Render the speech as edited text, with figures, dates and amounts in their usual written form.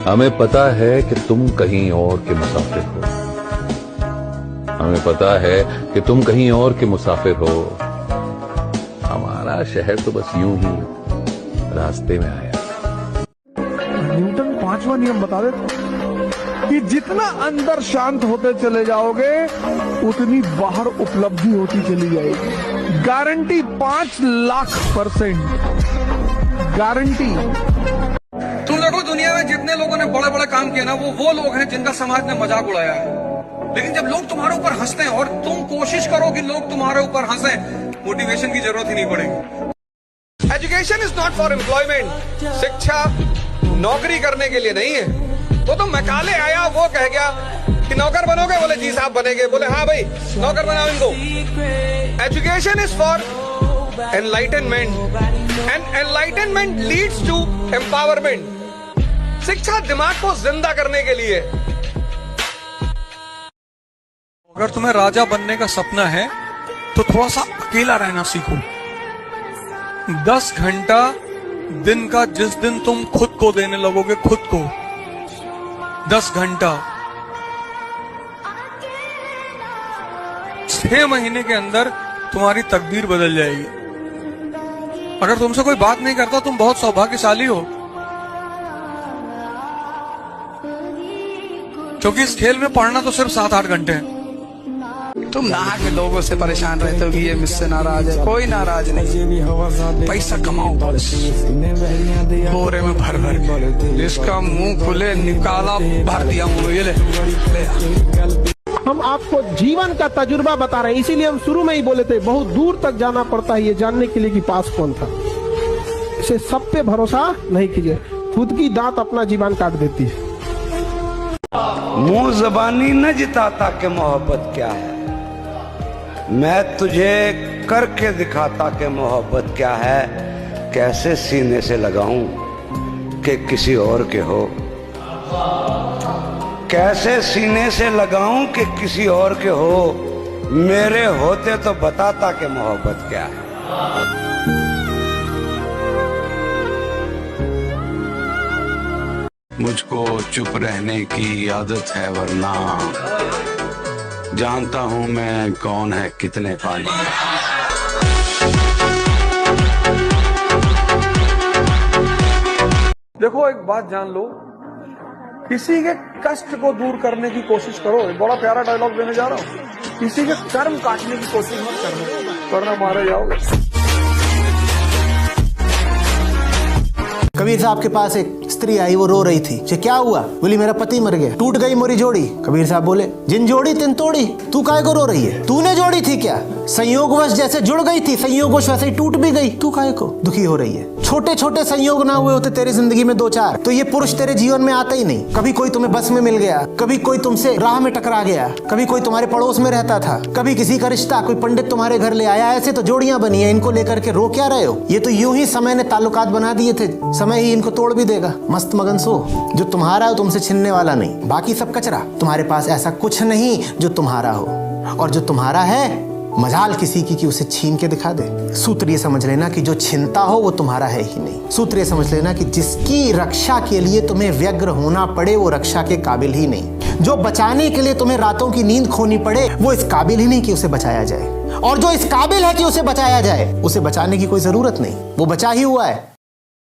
हमें पता है कि तुम कहीं और के मुसाफिर हो। हमें पता है कि तुम कहीं और के मुसाफिर हो। हमारा शहर तो बस यूं ही रास्ते में आया। न्यूटन 5वां नियम बता देते कि जितना अंदर शांत होते चले जाओगे उतनी बाहर उपलब्धि होती चली जाएगी। Guarantee 5,00,000% guarantee. तुम देखो दुनिया में जितने लोगों ने बड़े बड़े काम किए ना, वो लोग हैं जिनका समाज ने मजाक उड़ाया है। लेकिन जब लोग तुम्हारे ऊपर हंसते हैं और तुम कोशिश करो कि लोग तुम्हारे ऊपर हंसें, मोटिवेशन की जरूरत ही नहीं पड़ेगी। Education is not for employment. शिक्षा नौकरी करने के लिए नहीं है। वो तो मैकाले आया, वो कह गया कि नौकर बनोगे, बोले जी साहब बनेंगे, बोले हाँ भाई नौकर बनाओ इनको। Education is for enlightenment and enlightenment leads to empowerment. शिक्षा दिमाग को जिंदा करने के लिए। अगर तुम्हें राजा बनने का सपना है तो थोड़ा सा अकेला रहना सीखो। 10 घंटा दिन का जिस दिन तुम खुद को देने लगोगे, खुद को 10 घंटा, 6 महीने के अंदर तुम्हारी तकदीर बदल जाएगी। अगर तुमसे कोई बात नहीं करता तुम बहुत सौभाग्यशाली हो, क्योंकि इस खेल में पढ़ना तो सिर्फ 7-8 घंटे है। तुम नहा के लोगों से परेशान रहते हो कि ये मुझसे नाराज है। कोई नाराज नहीं, पैसा कमाओ बोरे में भर भर के, जिसका मुंह खुले निकाला भर दिया मुंह। ये ले। हम आपको जीवन का तजुर्बा बता रहे हैं, इसीलिए हम शुरू में ही बोले थे बहुत दूर तक जाना पड़ता है ये जानने के लिए कि पास कौन था। इसे सब पे भरोसा नहीं कीजिए, खुद की दांत अपना जीवन काट देती है। मुंह जबानी न जिताता कि मोहब्बत क्या है, मैं तुझे करके दिखाता कि मोहब्बत क्या है। कैसे सीने से लगाऊं कि किसी और के हो, कैसे सीने से लगाऊं कि किसी और के हो। मेरे होते तो बताता कि मोहब्बत क्या है। मुझको चुप रहने की आदत है, वरना जानता हूं मैं कौन है कितने पानी। देखो एक बात जान लो, किसी के कष्ट को दूर करने की कोशिश करो। एक बड़ा प्यारा डायलॉग देने जा रहा हूं, किसी के कर्म काटने की कोशिश मत करना, वरना मारे जाओगे। कबीर साहब के पास एक स्त्री आई, वो रो रही थी। ये क्या हुआ? बोली मेरा पति मर गया, टूट गई मोरी जोड़ी। कबीर साहब बोले जिन जोड़ी तिन तोड़ी, तू काहे को रो रही है? तूने जोड़ी थी क्या? संयोगवश जैसे जुड़ गई थी, संयोगवश वैसे ही टूट भी गई। तू काहे को दुखी हो रही है? छोटे छोटे संयोग ना हुए होते तेरी जिंदगी में 2-4 तो ये पुरुष तेरे जीवन में आता ही नहीं। कभी कोई तुम्हें बस में मिल गया, कभी कोई तुमसे राह में टकरा गया, कभी कोई तुम्हारे पड़ोस में रहता था, कभी किसी का रिश्ता, कोई पंडित तुम्हारे घर ले आया। ऐसे तो जोड़ियां बनी है, इनको लेकर के रो क्या रहे हो? ये तो यूं ही समय ने ताल्लुकात बना दिए थे, समय ही इनको तोड़ भी देगा। मस्त मगन सो, जो तुम्हारा है तुमसे छिनने वाला नहीं, बाकी सब कचरा। तुम्हारे पास ऐसा कुछ नहीं जो तुम्हारा हो, और जो तुम्हारा है मजाल किसी की कि उसे छीन के दिखा दे। सूत्र ये समझ लेना कि जो छिनता हो वो तुम्हारा है ही नहीं। सूत्र ये समझ लेना कि जिसकी रक्षा के लिए तुम्हें व्यग्र होना पड़े वो रक्षा के काबिल ही नहीं। जो बचाने के लिए तुम्हें रातों की नींद खोनी पड़े वो इस काबिल ही नहीं कि उसे बचाया जाए। और जो इस काबिल है कि उसे बचाया जाए, उसे बचाने की कोई जरूरत नहीं, वो बचा ही हुआ है।